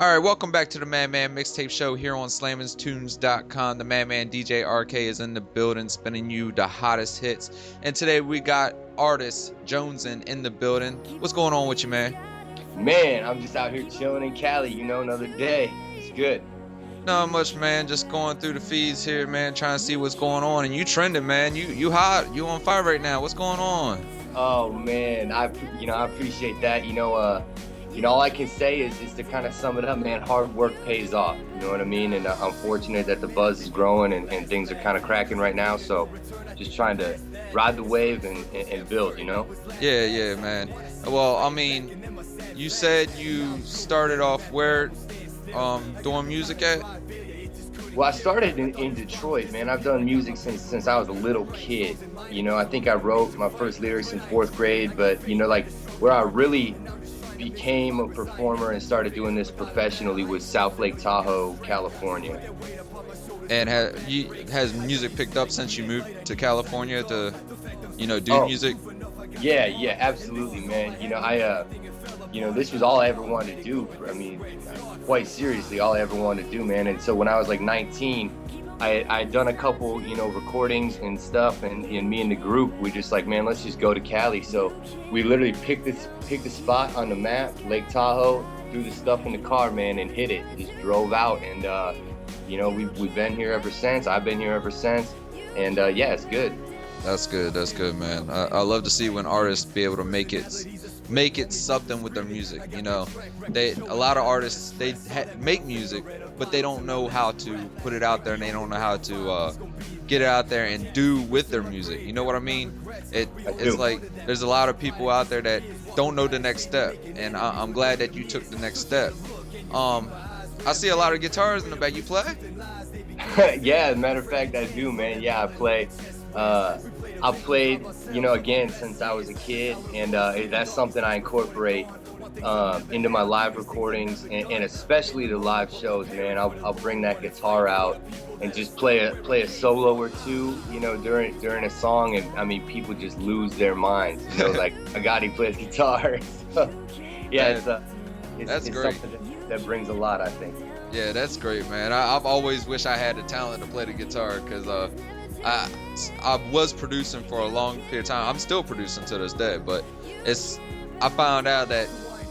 All right, welcome back to the Madman Mixtape Show here on SlammingsTunes.com. The MadmanDJRK is in the building, spinning you the hottest hits. And today we got artist Jonezen in the building. What's going on with you, man? Man, I'm just out here chilling in Cali, another day. It's good. Not much, man. Just going through the feeds here, man, trying to see what's going on. And you trending, man. You hot. You on fire right now. What's going on? Oh man, I appreciate that. All I can say is to kind of sum it up, man. Hard work pays off. You know what I mean? And I'm fortunate that the buzz is growing and things are kind of cracking right now. So, just trying to ride the wave and build. Yeah, man. Well, I mean, you said you started off where doing music at? Well, I started in Detroit, man. I've done music since I was a little kid. I think I wrote my first lyrics in 4th grade, but like where I really became a performer and started doing this professionally was South Lake Tahoe, California. And has music picked up since you moved to California to, do music? Yeah, absolutely, man. This was all I ever wanted to do. I mean, quite seriously, all I ever wanted to do, man. And so when I was like 19, I'd done a couple, recordings and stuff, and me and the group, we just like, man, let's just go to Cali. So we literally picked the spot on the map, Lake Tahoe, threw the stuff in the car, man, and hit it. Just drove out, and we've been here ever since. I've been here ever since, and yeah, it's good. That's good, man. I love to see when artists be able to make it something with their music. A lot of artists make music, but they don't know how to put it out there, and they don't know how to get it out there and do with their music. You know what I mean? It's like there's a lot of people out there that don't know the next step, and I'm glad that you took the next step. I see a lot of guitars in the back. You play? Yeah, as a matter of fact, I do, man. Yeah, I play. I've played, again, since I was a kid, and that's something I incorporate into my live recordings, and especially the live shows, man. I'll bring that guitar out and just play a solo or two, during a song, and I mean, people just lose their minds, like Agati plays guitar. So, yeah, it's great. Something that brings a lot, I think. Yeah, that's great, man. I've always wished I had the talent to play the guitar, because I was producing for a long period of time. I'm still producing to this day, but I found out that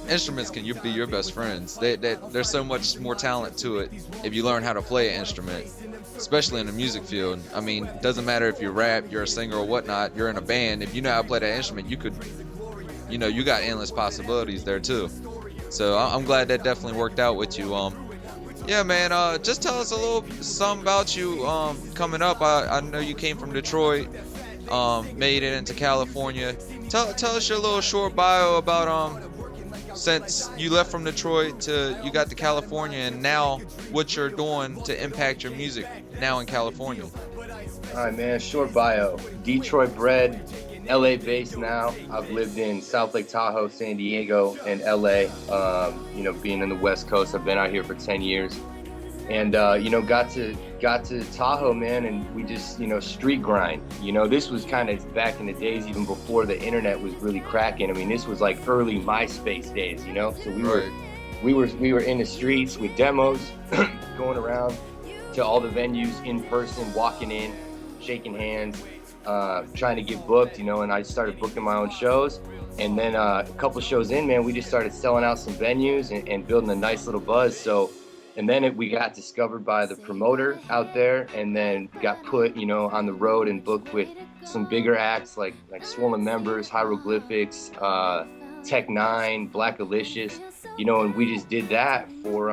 instruments can be your best friends. There's so much more talent to it if you learn how to play an instrument, especially in the music field. I mean, it doesn't matter if you rap, you're a singer or whatnot, you're in a band. If you know how to play that instrument, you could, you got endless possibilities there too. So I'm glad that definitely worked out with you. Yeah, man. Just tell us a little something about you coming up. I know you came from Detroit, made it into California. Tell us your little short bio about since you left from Detroit to you got to California, and now what you're doing to impact your music now in California. All right, man. Short bio. Detroit bred, LA based now. I've lived in South Lake Tahoe, San Diego, and LA. Being in the West Coast, I've been out here for 10 years, and got to Tahoe, man, and we just street grind. This was kind of back in the days, even before the internet was really cracking. I mean, this was like early MySpace days, So we were in the streets with demos, going around to all the venues in person, walking in, shaking hands. Trying to get booked, and I started booking my own shows. And then a couple shows in, man, we just started selling out some venues and building a nice little buzz. So, and then we got discovered by the promoter out there, and then got put, on the road and booked with some bigger acts like Swollen Members, Hieroglyphics, Tech Nine, Black Alicious, and we just did that for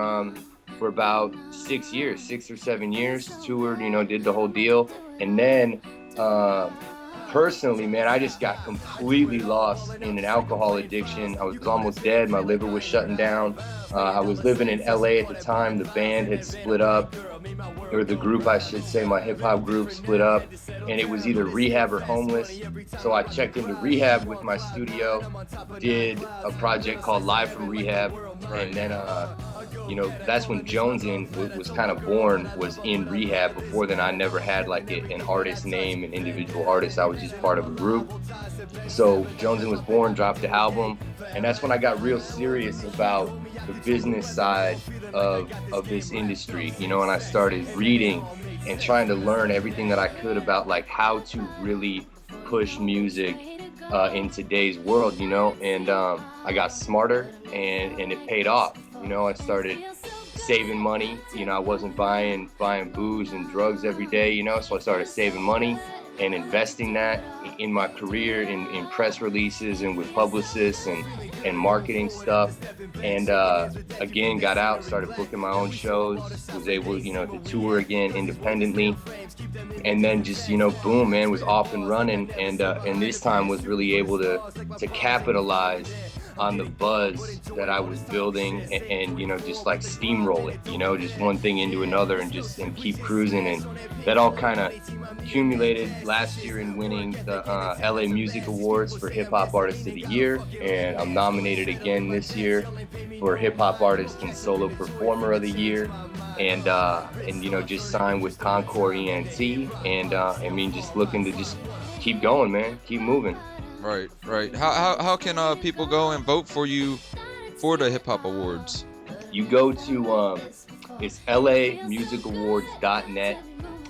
about 6 or 7 years, toured, did the whole deal. And then personally, man, I just got completely lost in an alcohol addiction. I was almost dead. My liver was shutting down. I was living in LA at the time. The band had split up, or the group, I should say, my hip hop group split up, and it was either rehab or homeless. So I checked into rehab with my studio, did a project called Live from Rehab, and then that's when Jonezen was kind of born, was in rehab. Before then, I never had like an artist name, an individual artist. I was just part of a group. So Jonezen was born, dropped the album, and that's when I got real serious about the business side of this industry, and I started reading and trying to learn everything that I could about like how to really push music in today's world, and I got smarter, and it paid off. I started saving money. I wasn't buying booze and drugs every day, so I started saving money and investing that in my career, in press releases and with publicists and marketing stuff. And again, got out, started booking my own shows, was able, to tour again independently. And then just, boom, man, was off and running. And this time was really able to capitalize on the buzz that I was building and just like steamroll it, just one thing into another and keep cruising. And that all kind of accumulated last year in winning the LA Music Awards for Hip Hop Artist of the Year. And I'm nominated again this year for Hip Hop Artist and Solo Performer of the Year. And just signed with Concord ENT. And just looking to just keep going, man, keep moving. Right. How can people go and vote for you for the Hip Hop Awards? You go to it's lamusicawards.net,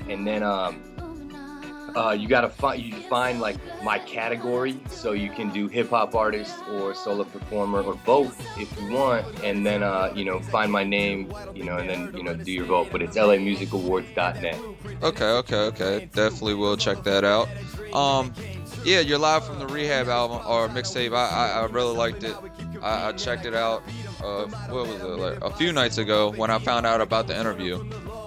and then you find like my category, so you can do hip hop artist or solo performer or both if you want, and then find my name, and then do your vote. But it's lamusicawards.net. Okay. Definitely will check that out. Yeah, you're live from the Rehab album or mixtape. I really liked it. I checked it out. What was it? Like a few nights ago when I found out about the interview,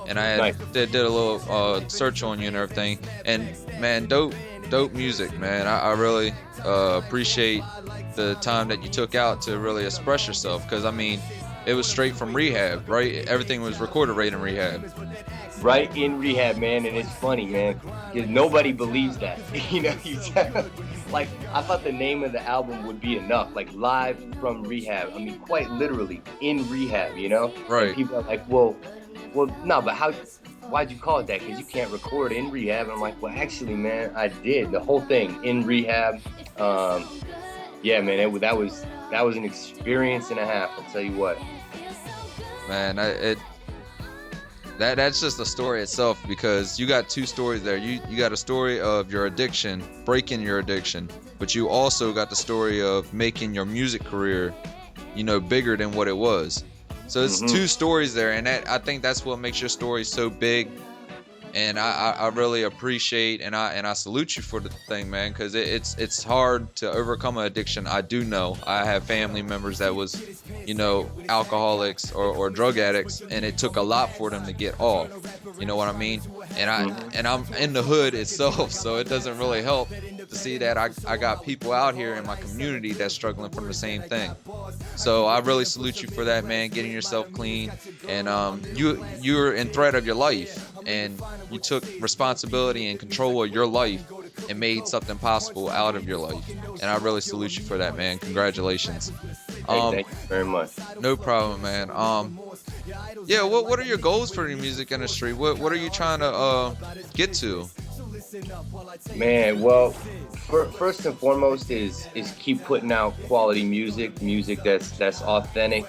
and I did a little search on you and everything. And man, dope music, man. I really appreciate the time that you took out to really express yourself. Because I mean, it was straight from rehab, right? Everything was recorded right in rehab. Right in rehab, man. And it's funny, man, because nobody believes that. Like, I thought the name of the album would be enough, like live from rehab. I mean, quite literally in rehab, Right. And people are like, well, no, but why'd you call it that? Because you can't record in rehab. And I'm like, well, actually, man, I did the whole thing in rehab. Yeah, man, that was an experience and a half. I'll tell you what. Man, that's just a story itself, because you got two stories there. You got a story of your addiction, breaking your addiction, but you also got the story of making your music career, bigger than what it was. So it's two stories there, and I think that's what makes your story so big. And I really appreciate and I salute you for the thing, man, because it's hard to overcome an addiction. I do know. I have family members that was, alcoholics or drug addicts, and it took a lot for them to get off. You know what I mean? And I'm in the hood itself, so it doesn't really help to see that I got people out here in my community that's struggling from the same thing. So I really salute you for that, man, getting yourself clean. And you're in threat of your life, and you took responsibility and control of your life and made something possible out of your life. And I really salute you for that, man. Congratulations. Thank you very much. No problem, man. Yeah, what are your goals for the music industry? What are you trying to get to? Man, well, first and foremost is keep putting out quality music that's authentic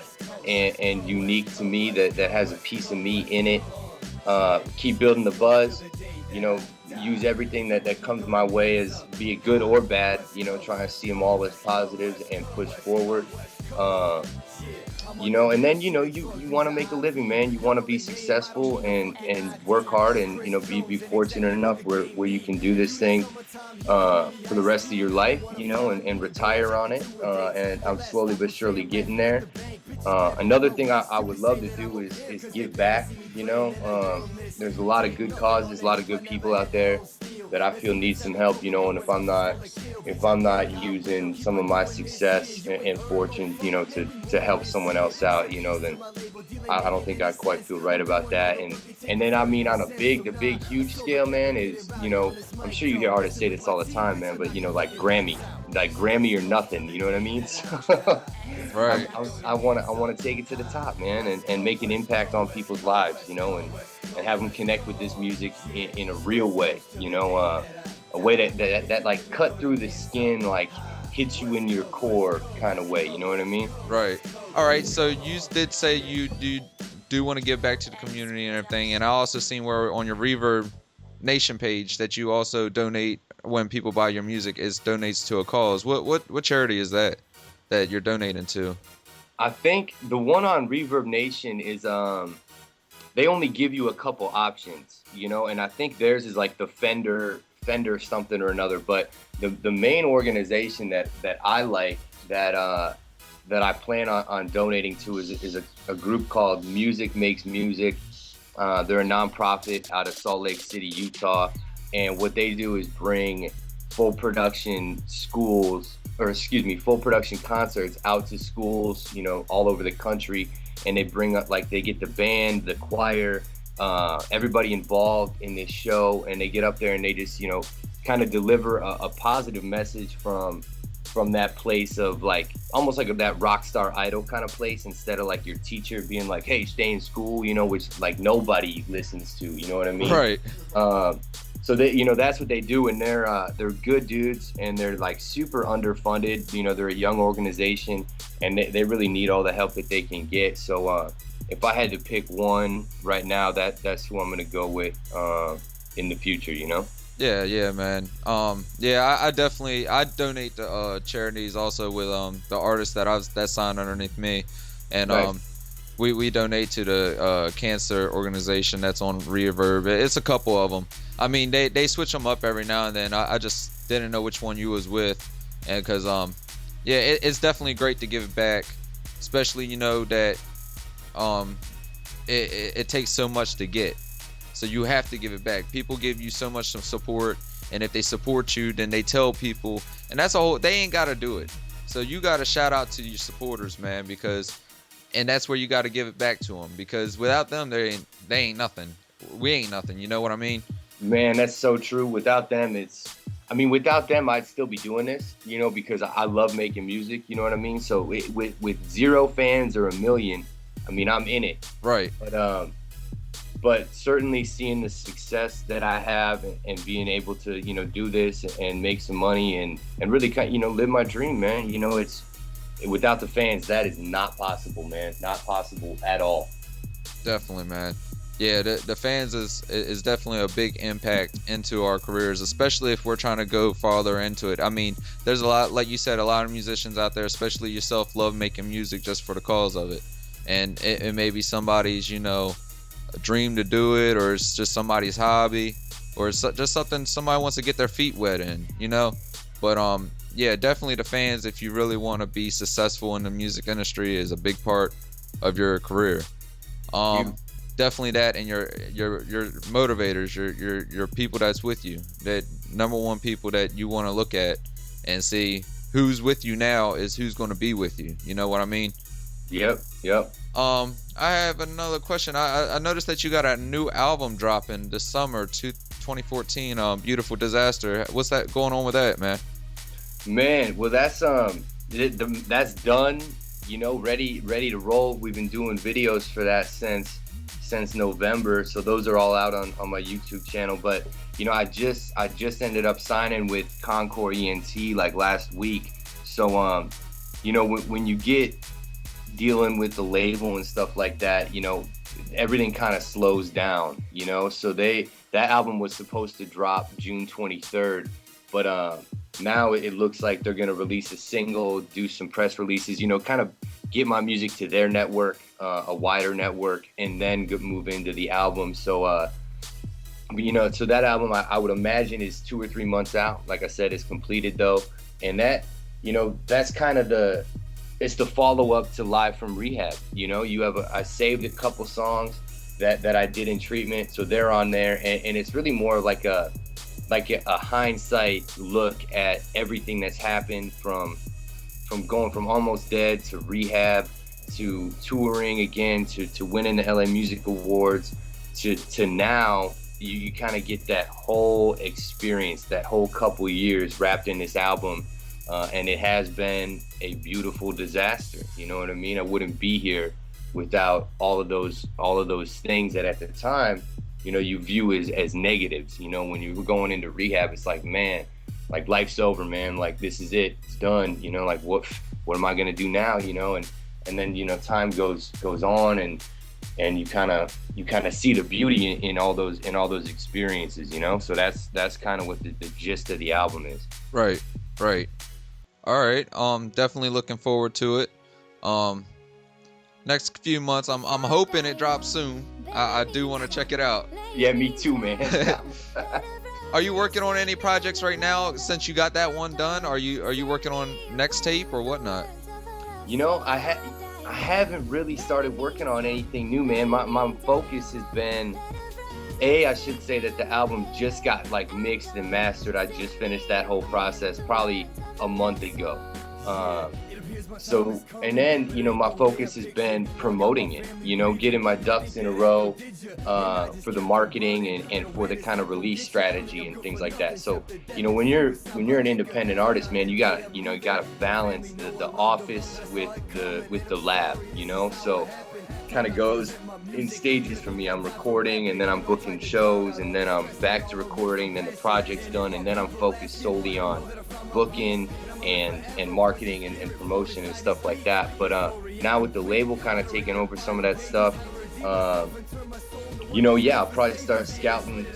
and unique to me, that has a piece of me in it. Keep building the buzz, use everything that comes my way, as be it good or bad, trying to see them all as positives and push forward. And then, you want to make a living, man. You want to be successful and work hard and, be fortunate enough where you can do this thing for the rest of your life, and retire on it. And I'm slowly but surely getting there. Another thing I would love to do is give back, there's a lot of good causes, a lot of good people out there that I feel need some help, and if I'm not using some of my success and fortune, to help someone else out, then I don't think I quite feel right about that. And then, I mean, on the big, huge scale, man, is, I'm sure you hear artists say this all the time, man, but, like Grammy or nothing, you know what I mean? Right. I want to take it to the top, man, and make an impact on people's lives, and have them connect with this music in a real way, a way that like cut through the skin, like hits you in your core kind of way. You know what I mean? Right. All right. So you did say you do want to give back to the community and everything, and I also seen where on your Reverb Nation page that you also donate when people buy your music is donates to a cause. What charity is that you're donating to? I think the one on Reverb Nation is they only give you a couple options, and I think theirs is like the Fender something or another. But the main organization that I like that I plan on donating to is a group called Music Makes Music. They're a nonprofit out of Salt Lake City, Utah, and what they do is bring full production full production concerts out to schools, all over the country, and they bring up, like, they get the band, the choir, everybody involved in this show, and they get up there and they just, kind of deliver a positive message from that place of, like, almost like that rock star idol kind of place, instead of like your teacher being like, hey, stay in school, which like nobody listens to, you know what I mean? Right. So they, that's what they do, and they're good dudes, and they're like super underfunded. They're a young organization, and they really need all the help that they can get. So if I had to pick one right now, that's who I'm gonna go with in the future. Yeah, man. I definitely donate to charities also with the artists that signed underneath me, and Right. we donate to the cancer organization that's on Reverb. It's a couple of them. I mean, they switch them up every now and then. I just didn't know which one you was with, and because it's definitely great to give it back, especially that it takes so much to get. So you have to give it back. People give you so much support, and if they support you, then they tell people, and they ain't got to do it. So you got to shout out to your supporters, man, and that's where you got to give it back to them, because without them, they ain't nothing. We ain't nothing. You know what I mean? Man, that's so true. Without them, I'd still be doing this, because I love making music. You know what I mean? So with 0 fans or 1 million, I'm in it. Right. But certainly seeing the success that I have and being able to, do this and make some money and really live my dream, man. It's without the fans, that is not possible, man. Not possible at all. Definitely, man. Yeah, the fans is definitely a big impact into our careers, especially if we're trying to go farther into it. I mean, there's a lot, like you said, a lot of musicians out there, especially yourself, love making music just for the cause of it. And it may be somebody's, a dream to do it, or it's just somebody's hobby, or it's just something somebody wants to get their feet wet in, But yeah, definitely the fans, if you really want to be successful in the music industry, is a big part of your career. Definitely that, and your motivators, your people that's with you, that number one people that you want to look at and see who's with you now is who's going to be with you. You know what I mean? Yep. I have another question. I noticed that you got a new album dropping this summer, 2014. Beautiful Disaster. What's that going on with that, man? Man, well, that's that's done. Ready to roll. We've been doing videos for that since November, so those are all out on my YouTube channel. But I just ended up signing with Concord ENT like last week. So when you get dealing with the label and stuff like that, everything kind of slows down, so that album was supposed to drop June 23rd, but now it looks like they're gonna release a single, do some press releases, kind of get my music to their network, a wider network, and then move into the album. So so that album I would imagine is 2 or 3 months out. Like I said, it's completed though, and that's kind of it's the follow-up to Live from Rehab. I saved a couple songs that I did in treatment, so they're on there, and it's really more like a hindsight look at everything that's happened from going from Almost Dead to Rehab to touring again to winning the LA Music Awards to now. You kind of get that whole experience, that whole couple years wrapped in this album. and it has been a beautiful disaster. You know what I mean? I wouldn't be here without all of those things that at the time, you know, you view as negatives. You know, when you were going into rehab, it's like, man, like life's over, man. Like this is it, it's done. You know, like what am I gonna do now? You know, and then, you know, time goes on, and you kind of see the beauty in all those experiences. You know, so that's kind of what the gist of the album is. Right. All right. Definitely looking forward to it. Next few months, I'm hoping it drops soon. I do want to check it out. Yeah, me too, man. Are you working on any projects right now since you got that one done? Are you working on next tape or whatnot? You know, I haven't really started working on anything new, man. My focus has been, I should say that the album just got like mixed and mastered. I just finished that whole process probably a month ago. So, and then, you know, my focus has been promoting it, you know, getting my ducks in a row for the marketing and for the kind of release strategy and things like that. So, you know, when you're an independent artist, man, you gotta balance the office with the lab, you know. So kind of goes in stages for me. I'm recording, and then I'm booking shows, and then I'm back to recording, then the project's done, and then I'm focused solely on booking and marketing and promotion and stuff like that. But now with the label kind of taking over some of that stuff, you know, yeah, I'll probably start scouting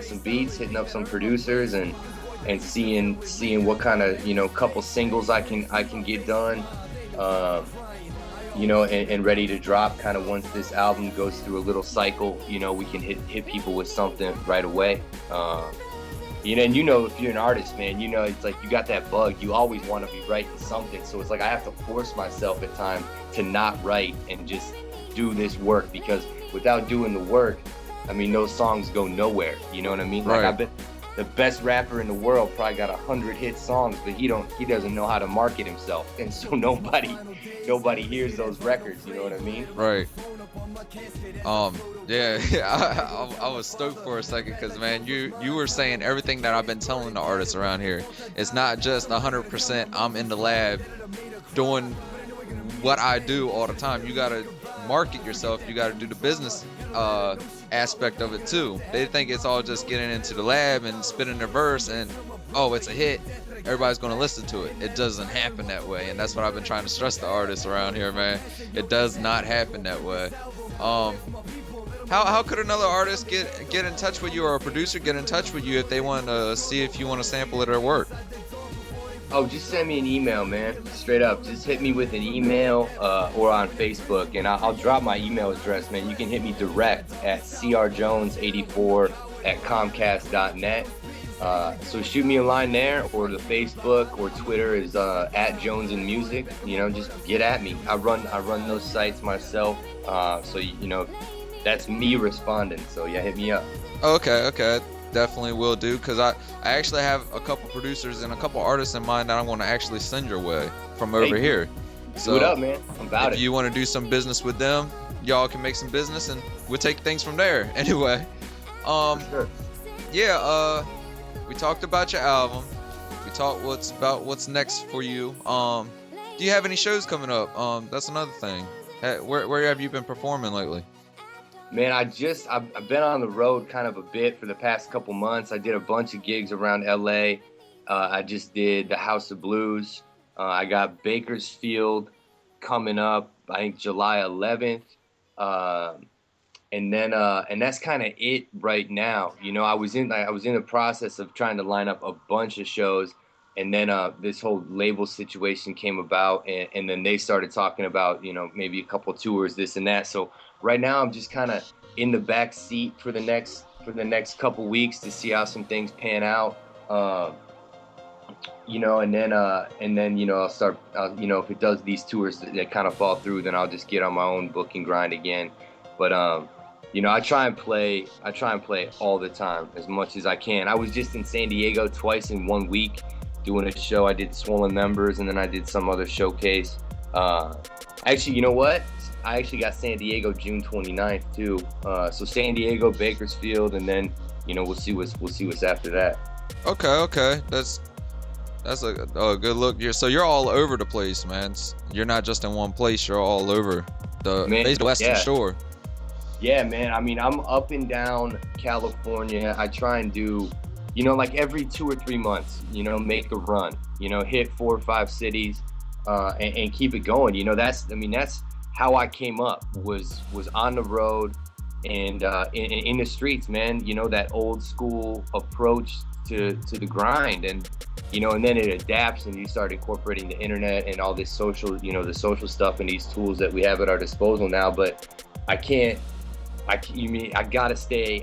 some beats, hitting up some producers, and seeing what kind of, you know, couple singles I can get done, you know, and ready to drop kind of once this album goes through a little cycle. You know, we can hit people with something right away. You know, and you know, if you're an artist, man, you know, it's like you got that bug. You always want to be writing something. So it's like I have to force myself at times to not write and just do this work, because without doing the work, I mean, those songs go nowhere. You know what I mean? Right. Like, I bet the best rapper in the world probably got 100 hit songs, but he doesn't know how to market himself, and so nobody hears those records. You know what I mean? Right. Yeah, I was stoked for a second because, man, you were saying everything that I've been telling the artists around here. It's not just 100% I'm in the lab doing what I do all the time. You gotta market yourself. You gotta do the business aspect of it too. They think it's all just getting into the lab and spitting their verse and, oh, it's a hit, everybody's gonna listen to it. It doesn't happen that way, and that's what I've been trying to stress to artists around here, man. It does not happen that way. How could another artist get in touch with you, or a producer get in touch with you if they want to see if you want to sample it or work? Oh, just send me an email, man. Straight up. Just hit me with an email or on Facebook, and I'll drop my email address, man. You can hit me direct at crjones84@comcast.net. So shoot me a line there, or the Facebook or Twitter is at Jonezen Music. You know, just get at me. I run those sites myself. So, you know, that's me responding. So yeah, hit me up. Okay. Definitely will do, because I actually have a couple producers and a couple artists in mind that I want to actually send your way from over here. So what up, man? I'm about it. If you want to do some business with them, y'all can make some business, and we'll take things from there. Anyway, Sure. Yeah, we talked about your album. We talked what's next for you. Do you have any shows coming up? That's another thing. Where have you been performing lately? Man, I've been on the road kind of a bit for the past couple months. I did a bunch of gigs around LA. I just did the House of Blues. I got Bakersfield coming up, I think July 11th. And that's kind of it right now. You know, I was in the process of trying to line up a bunch of shows, and then this whole label situation came about, and then they started talking about, you know, maybe a couple tours, this and that. So right now I'm just kind of in the back seat for the next couple weeks to see how some things pan out. You know, and then you know, I'll start. You know, if it does these tours that kind of fall through, then I'll just get on my own booking grind again. But you know, I try and play all the time as much as I can. I was just in San Diego twice in 1 week doing a show. I did Swollen Members, and then I did some other showcase. Actually, you know what? I actually got San Diego June 29th too. So San Diego, Bakersfield, and then, you know, we'll see what's after that. Okay. That's a good look. You're all over the place, man. You're not just in one place. You're all over Man, the Western yeah. Shore. Yeah, man. I mean, I'm up and down California. I try and do, like every 2 or 3 months, make a run, hit 4 or 5 cities, and keep it going. That's how I came up was on the road and in the streets, man. That old school approach to the grind, and then it adapts, and you start incorporating the internet and all this social, the social stuff and these tools that we have at our disposal now. But I can't. I gotta stay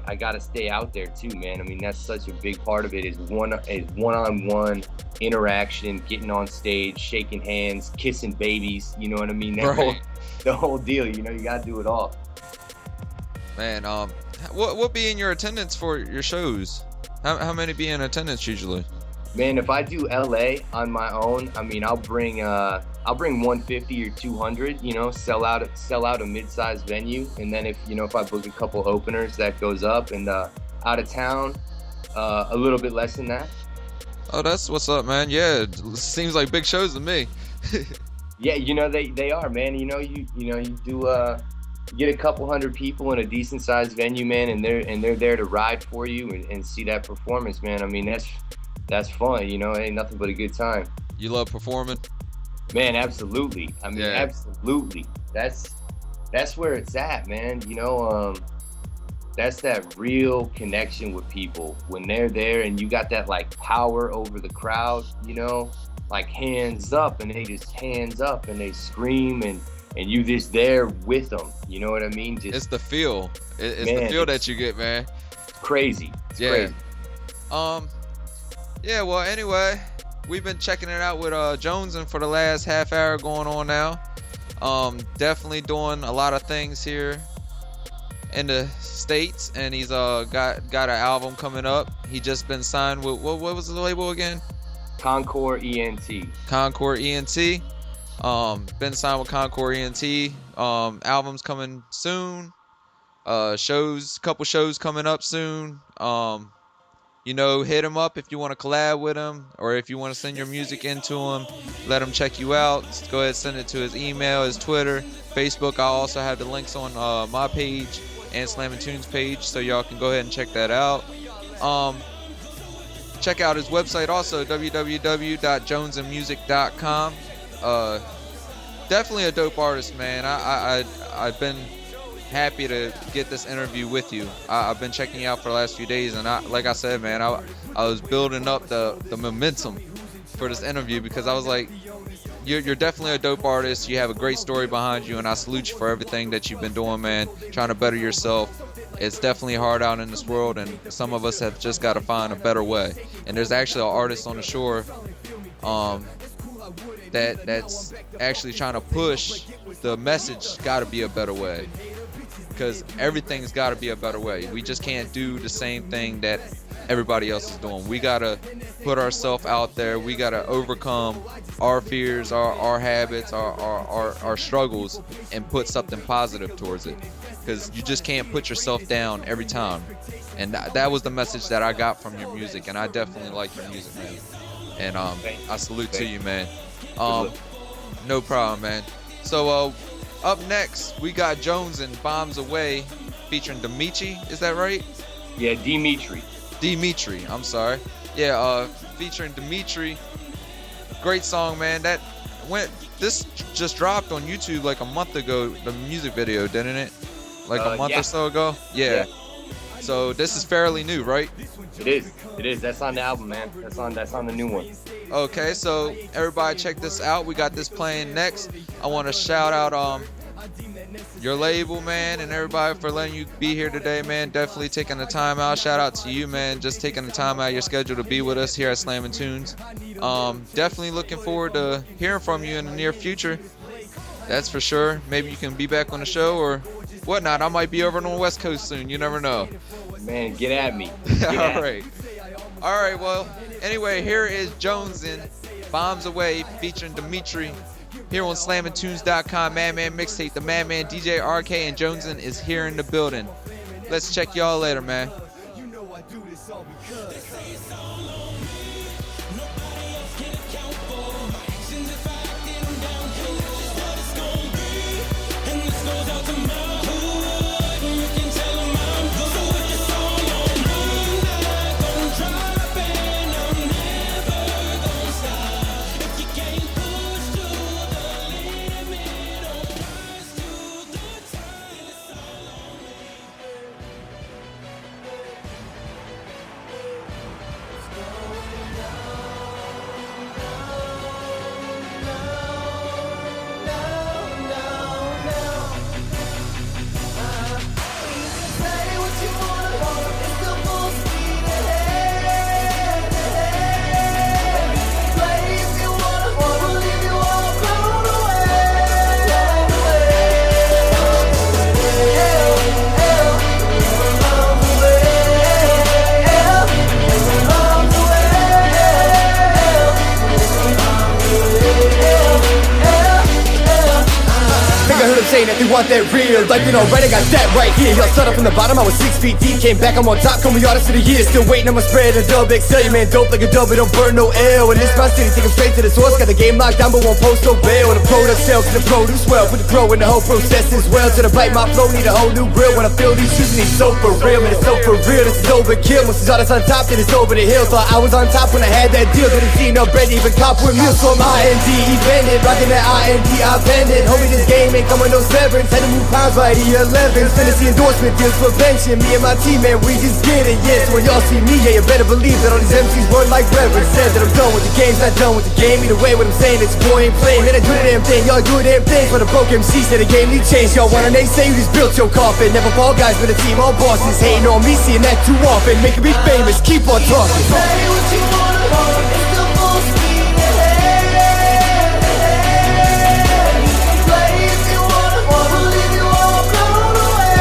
out there too, man. I mean, that's such a big part of it is one-on-one interaction, getting on stage, shaking hands, kissing babies. You know what I mean? The whole deal. You gotta do it all. Man, what be in your attendance for your shows? How many be in attendance usually? Man, if I do LA on my own, I mean, I'll bring 150 or 200, sell out a mid-sized venue. And then if I book a couple openers, that goes up. And out of town, a little bit less than that. Oh, that's what's up, man. Yeah, it seems like big shows to me. Yeah, they are, man. You do you get a couple hundred people in a decent sized venue, man, and they're there to ride for you and see that performance, man. I mean, that's fun, it ain't nothing but a good time. You love performing? Man, absolutely. I mean, yeah. Absolutely. That's where it's at, man. That's that real connection with people when they're there and you got that like power over the crowd, like hands up, and they just hands up and they scream and you just there with them. You know what I mean? It's the feel. It's the feel that you get, man. Crazy. It's crazy. Yeah, well, anyway, we've been checking it out with Jonezen for the last half hour going on now. Definitely doing a lot of things here in the States, and he's got an album coming up. He just been signed with what was the label again? Concord ENT. Concord ENT. Been signed with Concord ENT. Albums coming soon. Couple shows coming up soon. Hit him up if you want to collab with him, or if you want to send your music into him, let him check you out. Just go ahead and send it to his email, his Twitter, Facebook. I'll also have the links on my page and Slammin' Tunes page, so y'all can go ahead and check that out. Check out his website also, www.jonezenmusic.com. Definitely a dope artist, man. I've been happy to get this interview with you. I've been checking you out for the last few days, and like I said, man, I was building up the momentum for this interview because I was like, you're definitely a dope artist. You have a great story behind you, and I salute you for everything that you've been doing, man, trying to better yourself. It's definitely hard out in this world, and some of us have just got to find a better way. And there's actually an artist on the shore that's actually trying to push the message, got to be a better way. Because everything's got to be a better way. We just can't do the same thing that everybody else is doing. We got to put ourselves out there. We got to overcome our fears, our habits, our struggles, and put something positive towards it. Because you just can't put yourself down every time. And that was the message that I got from your music. And I definitely like your music, man. And I salute to you, man. No problem, man. So, up next, we got Jonezen, Bombs Away, featuring Dimitri. Is that right? Yeah, Dimitri, I'm sorry. Yeah, featuring Dimitri. Great song, man. This just dropped on YouTube like a month ago, the music video, didn't it? Like a month or so ago? Yeah. So this is fairly new, right? It is. That's on the album, man. That's on the new one. Okay, so everybody check this out. We got this playing next. I want to shout out your label, man, and everybody for letting you be here today, man. Definitely taking the time out. Shout out to you, man, just taking the time out of your schedule to be with us here at Slammin' Tunes. Definitely looking forward to hearing from you in the near future. That's for sure. Maybe you can be back on the show or whatnot. I might be over on the West Coast soon. You never know. Man, get at me. All right, well, anyway, here is Jonezen, Bombs Away, featuring Dimitri, here on SlamminTunes.com, Madman Mixtape, the MadmanDJRK, and Jonezen is here in the building. Let's check y'all later, man. You know I do this all because nobody else can they want that real. Like, you know, right, I got that right here. Y'all started from the bottom, I was 6 feet deep. Came back, I'm on top, call me artist of the year. Still waiting, I'ma spread a dub. Excel you, man, dope like a dub, it don't burn no L. And this my city, take 'em straight to the source. Got the game locked down, but won't post no bail. And the product sells to the produce well. Put the pro in the whole process as well. To the bite, my flow need a whole new grill. When I feel these shoes, and it's so for real, man, it's so for real. This is overkill. Once it's artists on top, then it's over the hill. Thought I was on top when I had that deal. Didn't see no bread, even cop with meals. So I'm INDE bended, rocking that IND, I bend it. Homie, this game ain't coming no severance. Had to move pounds by the 11s. Fantasy endorsement deals for pension. Me and my team, man, we just get it. Yeah, so when y'all see me, yeah, you better believe that all these MCs word like reverence. Said that I'm done with the game's not done with the game. Either way, what I'm saying, it's boy ain't playing. Man, I do the damn thing, y'all do the damn thing. But a broke MC said the game need change. Y'all wanna naysay, you just built your coffin. Never fall guys, but a team, all bosses. Hating on me, seeing that too often. Making me famous, keep on talking. Say what you wanna, it's still full speed ahead. Play if you wanna leave you all blown away.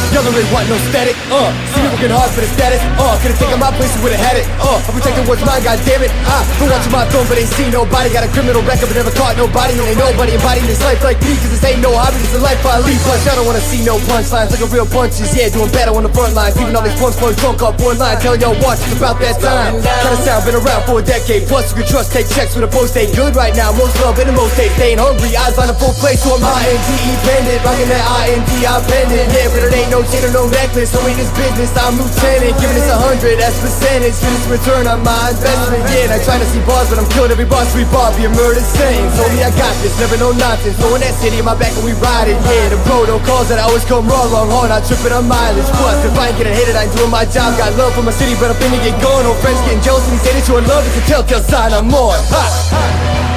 Y'all don't really want no static, see me working hard for the status, could've taken my place, you would've had it, I'm protecting what's mine, goddammit, been watching my throne but ain't seen nobody, got a criminal record but never caught nobody, and ain't nobody embodying this life like me, cause this ain't no hobby, this is a life I lead, plus I don't wanna see no punchlines, like a real punches, yeah, doing better on the front lines, even all these punks blowing drunk off one line, telling y'all watch, it's about that time, kinda sound, been around for a decade, plus you can trust, take checks with a post, stay good right now, most love in the most days, staying hungry, eyes on a full plate, so I'm INDE bended, rocking that IND, I bend it, yeah, but it ain't no chain or no necklace, so in this business, I'm lieutenant, giving this 100, that's percentage, finish return on my investment, yeah, and I try to see bars, but I'm killed every boss, we bar, be a murder sentence, told me I got this, never no nonsense, throwing that city in my back and we ride it, yeah, the protocols that I always come wrong hard, I tripping on mileage, plus, if I ain't getting hated, I ain't doing my job, got love for my city, but I'm finna get going, no friends getting jealous, and he say that you're in love, it's a telltale sign I'm on, ha. Away.